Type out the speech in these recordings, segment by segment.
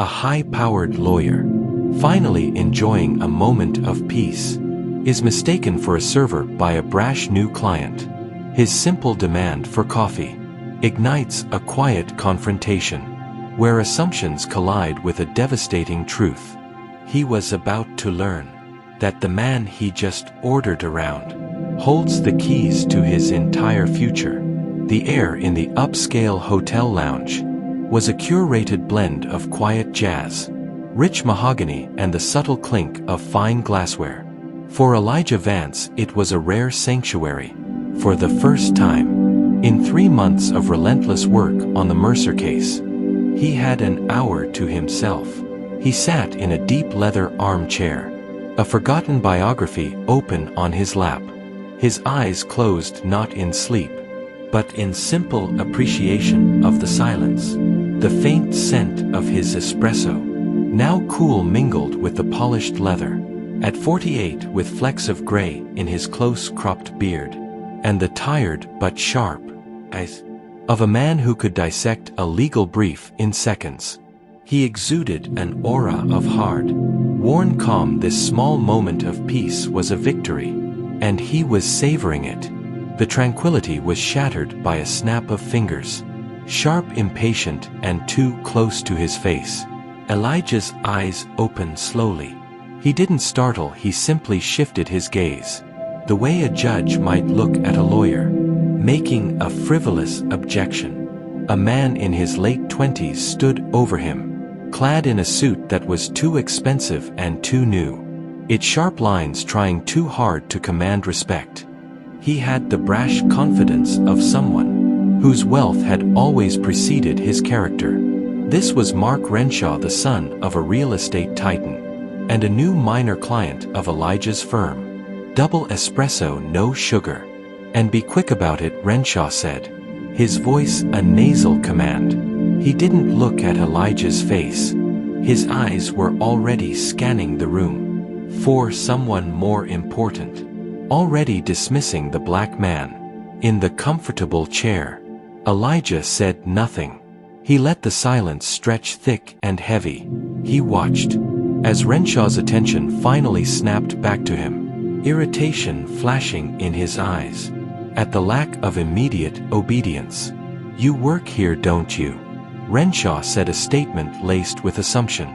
a high-powered lawyer, finally enjoying a moment of peace, is mistaken for a server by a brash new client. His simple demand for coffee ignites a quiet confrontation, where assumptions collide with a devastating truth. He was about to learn that the man he just ordered around holds the keys to his entire future. The air in the upscale hotel lounge was a curated blend of quiet jazz, rich mahogany, and the subtle clink of fine glassware. For Elijah Vance, it was a rare sanctuary. For the first time, in 3 months of relentless work on the Mercer case, he had an hour to himself. He sat in a deep leather armchair, a forgotten biography open on his lap, his eyes closed not in sleep, but in simple appreciation of the silence. The faint scent of his espresso, now cool mingled with the polished leather. At 48, with flecks of gray in his close-cropped beard, and the tired but sharp eyes of a man who could dissect a legal brief in seconds, he exuded an aura of hard-worn calm. This small moment of peace was a victory, and he was savoring it. The tranquility was shattered by a snap of fingers, sharp, impatient, and too close to his face. Elijah's eyes opened slowly. He didn't startle, he simply shifted his gaze, the way a judge might look at a lawyer, making a frivolous objection. A man in his late 20s stood over him, clad in a suit that was too expensive and too new, its sharp lines trying too hard to command respect. He had the brash confidence of someone whose wealth had always preceded his character. This was Mark Renshaw, the son of a real estate titan, and a new minor client of Elijah's firm. "Double espresso, no sugar. And be quick about it," Renshaw said, his voice a nasal command. He didn't look at Elijah's face. His eyes were already scanning the room for someone more important, already dismissing the black man in the comfortable chair. Elijah said nothing. He let the silence stretch thick and heavy. He watched as Renshaw's attention finally snapped back to him, irritation flashing in his eyes at the lack of immediate obedience. "You work here, don't you?" Renshaw said, a statement laced with assumption.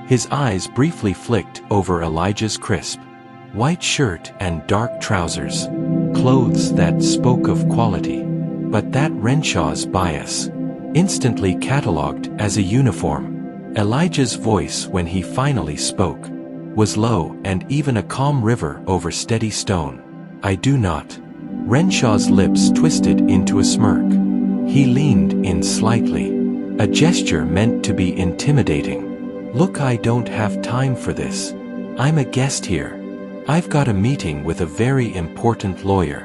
His eyes briefly flicked over Elijah's crisp white shirt and dark trousers, clothes that spoke of quality, but that Renshaw's bias instantly catalogued as a uniform. Elijah's voice, when he finally spoke, was low and even a calm river over steady stone. "I do not." Renshaw's lips twisted into a smirk. He leaned in slightly, a gesture meant to be intimidating. "Look, I don't have time for this. I'm a guest here. I've got a meeting with a very important lawyer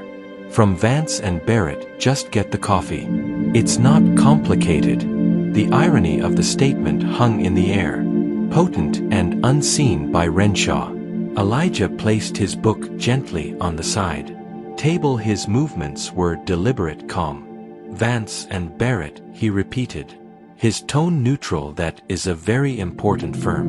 from Vance and Barrett. Just get the coffee. It's not complicated." The irony of the statement hung in the air, potent and unseen by Renshaw. Elijah placed his book gently on the side table. His movements were deliberate, calm. "Vance and Barrett," he repeated, his tone neutral. "That is a very important firm."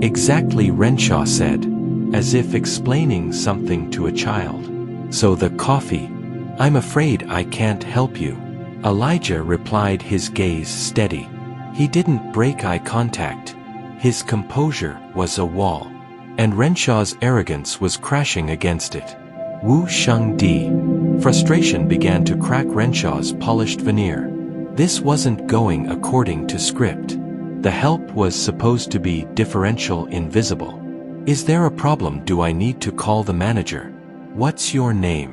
"Exactly," Renshaw said, as if explaining something to a child. "So the coffee?" "I'm afraid I can't help you," Elijah replied, his gaze steady. He didn't break eye contact. His composure was a wall, and Renshaw's arrogance was crashing against it. Wu Sheng Di. Frustration began to crack Renshaw's polished veneer. This wasn't going according to script. The help was supposed to be differential, invisible. "Is there a problem? Do I need to call the manager?" "What's your name?"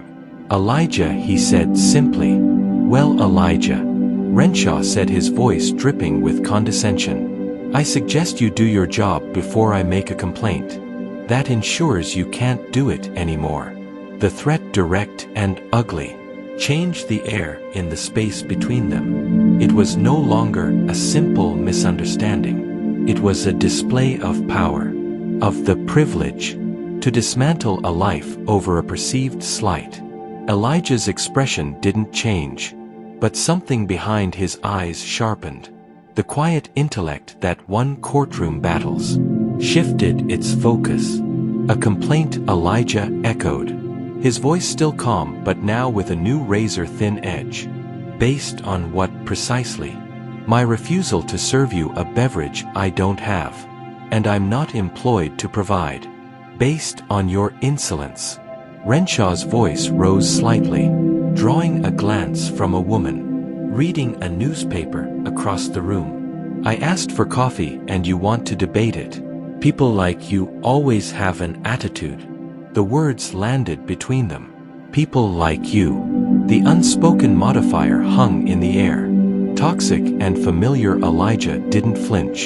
"Elijah," he said simply. "Well, Elijah," Renshaw said, his voice dripping with condescension, "I suggest you do your job before I make a complaint. That ensures you can't do it anymore." The threat, direct and ugly, changed the air in the space between them. It was no longer a simple misunderstanding. It was a display of power, of the privilege to dismantle a life over a perceived slight. Elijah's expression didn't change, but something behind his eyes sharpened. The quiet intellect that won courtroom battles shifted its focus. A complaint, Elijah echoed. His voice still calm, but now with a new razor-thin edge. Based on what precisely? My refusal to serve you a beverage I don't have, and I'm not employed to provide. Based on your insolence. Renshaw's voice rose slightly, drawing a glance from a woman reading a newspaper across the room. I asked for coffee and you want to debate it. People like you always have an attitude. The words landed between them. People like you. The unspoken modifier hung in the air. Toxic and familiar. Elijah didn't flinch.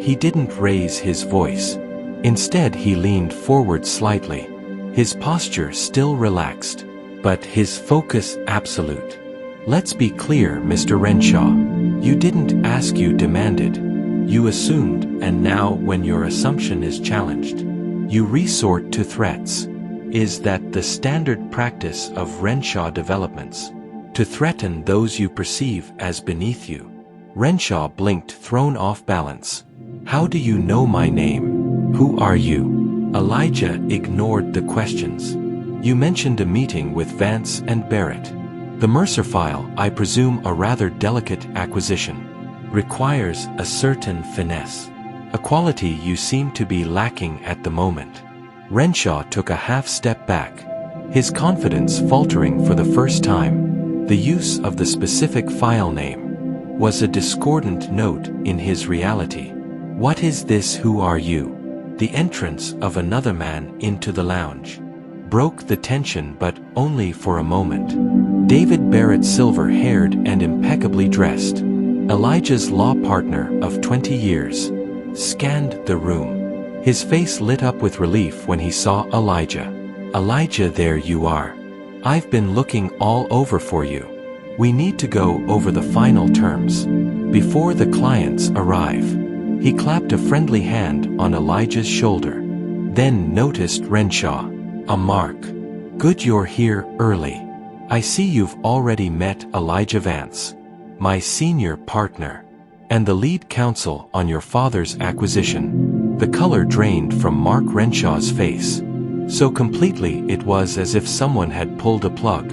He didn't raise his voice. Instead he leaned forward slightly. His posture still relaxed, but his focus absolute. Let's be clear, Mr. Renshaw. You didn't ask, you demanded. You assumed, and now when your assumption is challenged, you resort to threats. Is that the standard practice of Renshaw developments? To threaten those you perceive as beneath you? Renshaw blinked, thrown off balance. How do you know my name? Who are you? Elijah ignored the questions. You mentioned a meeting with Vance and Barrett. The Mercer file, I presume a rather delicate acquisition, requires a certain finesse, a quality you seem to be lacking at the moment. Renshaw took a half step back, his confidence faltering for the first time. The use of the specific file name was a discordant note in his reality. What is this? Who are you? The entrance of another man into the lounge broke the tension, but only for a moment. David Barrett, silver-haired and impeccably dressed, Elijah's law partner of 20 years, scanned the room. His face lit up with relief when he saw Elijah. Elijah, there you are. I've been looking all over for you. We need to go over the final terms before the clients arrive. He clapped a friendly hand on Elijah's shoulder, then noticed Renshaw. A mark. Good, you're here early. I see you've already met Elijah Vance, my senior partner, and the lead counsel on your father's acquisition. The color drained from Mark Renshaw's face. So completely it was as if someone had pulled a plug.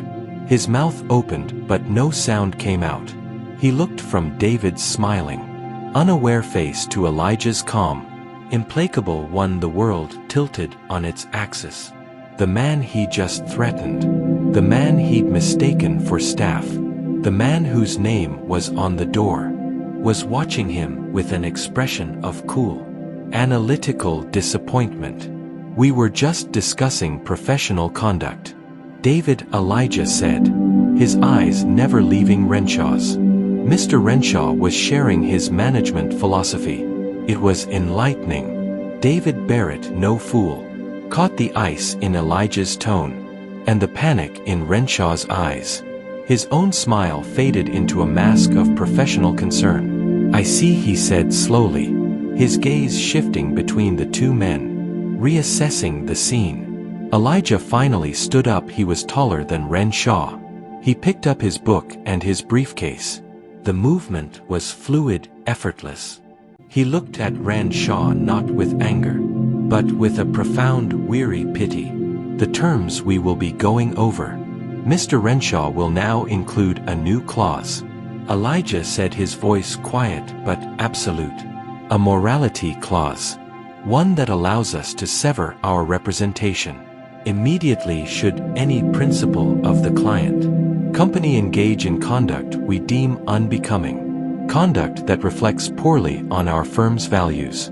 His mouth opened, but no sound came out. He looked from David's smiling, unaware face to Elijah's calm, implacable one. The world tilted on its axis. The man he just threatened, the man he'd mistaken for staff, the man whose name was on the door, was watching him with an expression of cool, analytical disappointment. We were just discussing professional conduct, David, Elijah said, his eyes never leaving Renshaw's. Mr. Renshaw was sharing his management philosophy. It was enlightening. David Barrett, no fool, caught the ice in Elijah's tone, and the panic in Renshaw's eyes. His own smile faded into a mask of professional concern. I see, he said slowly, his gaze shifting between the two men, reassessing the scene. Elijah finally stood up. He was taller than Renshaw. He picked up his book and his briefcase. The movement was fluid, effortless. He looked at Renshaw not with anger, but with a profound, weary pity. The terms we will be going over, Mr. Renshaw, will now include a new clause. Elijah said, his voice quiet but absolute. A morality clause. One that allows us to sever our representation immediately should any principle of the client company engage in conduct we deem unbecoming, conduct that reflects poorly on our firm's values.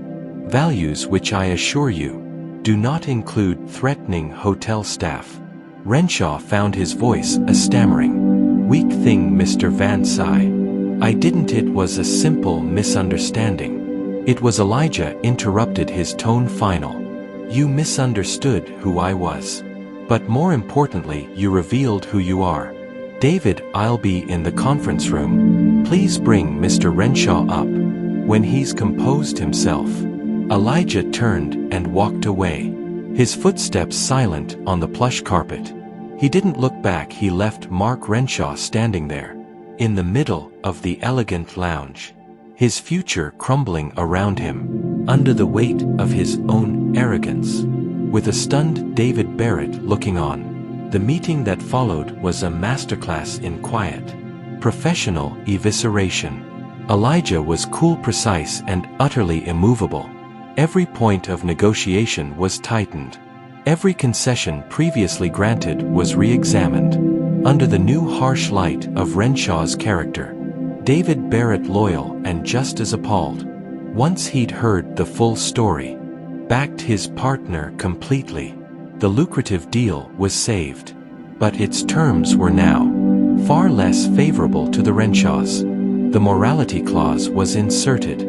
Values which, I assure you, do not include threatening hotel staff. Renshaw found his voice a stammering, weak thing, Mr. Vance. I didn't. It was a simple misunderstanding. It was. Elijah interrupted, his tone final. You misunderstood who I was. But more importantly, you revealed who you are. David, I'll be in the conference room. Please bring Mr. Renshaw up when he's composed himself. Elijah turned and walked away, his footsteps silent on the plush carpet. He didn't look back. He left Mark Renshaw standing there, in the middle of the elegant lounge, his future crumbling around him, under the weight of his own arrogance. With a stunned David Barrett looking on, the meeting that followed was a masterclass in quiet, professional evisceration. Elijah was cool, precise, and utterly immovable. Every point of negotiation was tightened. Every concession previously granted was re-examined. Under the new harsh light of Renshaw's character, David Barrett, loyal and just as appalled, once he'd heard the full story, backed his partner completely. The lucrative deal was saved, but its terms were now far less favorable to the Renshaws. The morality clause was inserted,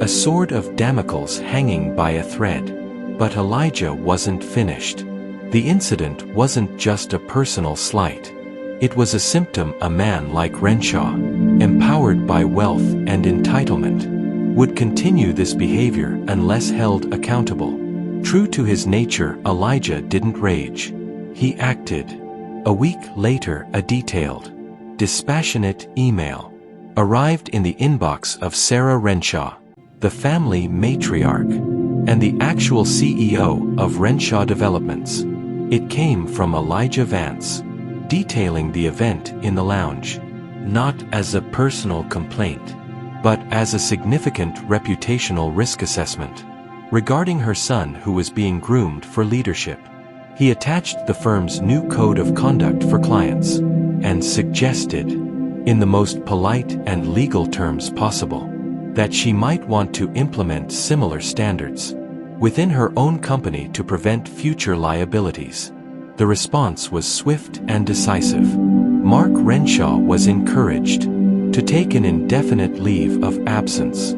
a sword of Damocles hanging by a thread. But Elijah wasn't finished. The incident wasn't just a personal slight. It was a symptom. A man like Renshaw, empowered by wealth and entitlement, would continue this behavior unless held accountable. True to his nature, Elijah didn't rage. He acted. A week later, a detailed, dispassionate email arrived in the inbox of Sarah Renshaw, the family matriarch, and the actual CEO of Renshaw Developments. It came from Elijah Vance, detailing the event in the lounge, not as a personal complaint, but as a significant reputational risk assessment regarding her son who was being groomed for leadership. He attached the firm's new code of conduct for clients and suggested, in the most polite and legal terms possible, that she might want to implement similar standards within her own company to prevent future liabilities. The response was swift and decisive. Mark Renshaw was encouraged to take an indefinite leave of absence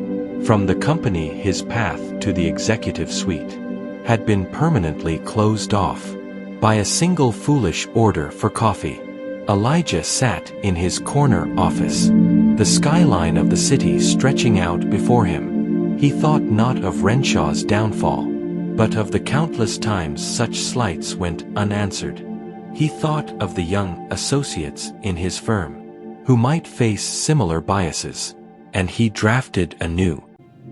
from the company. His path to the executive suite had been permanently closed off by a single foolish order for coffee. Elijah sat in his corner office, the skyline of the city stretching out before him. He thought not of Renshaw's downfall, but of the countless times such slights went unanswered. He thought of the young associates in his firm who might face similar biases, and he drafted a new,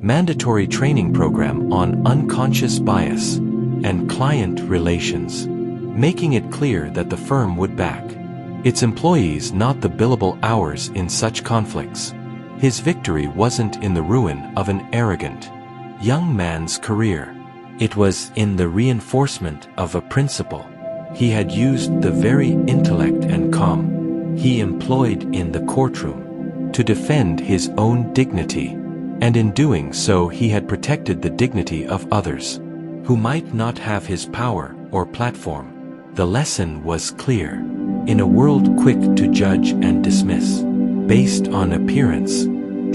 mandatory training program on unconscious bias and client relations, making it clear that the firm would back its employees, not the billable hours in such conflicts. His victory wasn't in the ruin of an arrogant young man's career. It was in the reinforcement of a principle. He had used the very intellect and calm he employed in the courtroom to defend his own dignity, and in doing so he had protected the dignity of others who might not have his power or platform. The lesson was clear. In a world quick to judge and dismiss based on appearance,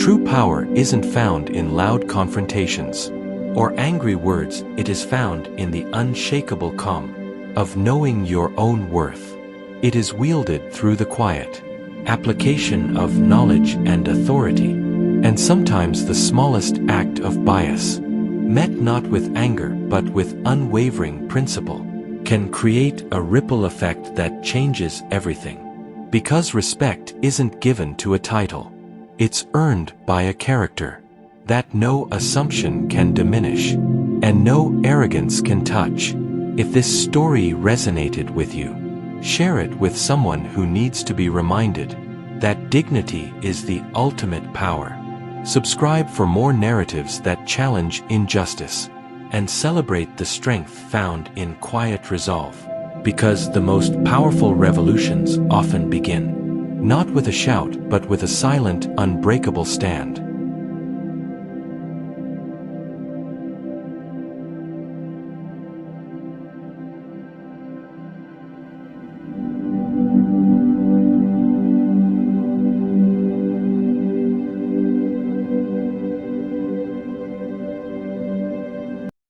true power isn't found in loud confrontations or angry words. It is found in the unshakable calm of knowing your own worth. It is wielded through the quiet application of knowledge and authority, and sometimes the smallest act of bias, met not with anger but with unwavering principle, can create a ripple effect that changes everything. Because respect isn't given to a title, it's earned by a character that no assumption can diminish, and no arrogance can touch. If this story resonated with you, share it with someone who needs to be reminded that dignity is the ultimate power. Subscribe for more narratives that challenge injustice and celebrate the strength found in quiet resolve, because the most powerful revolutions often begin not with a shout but with a silent, unbreakable stand.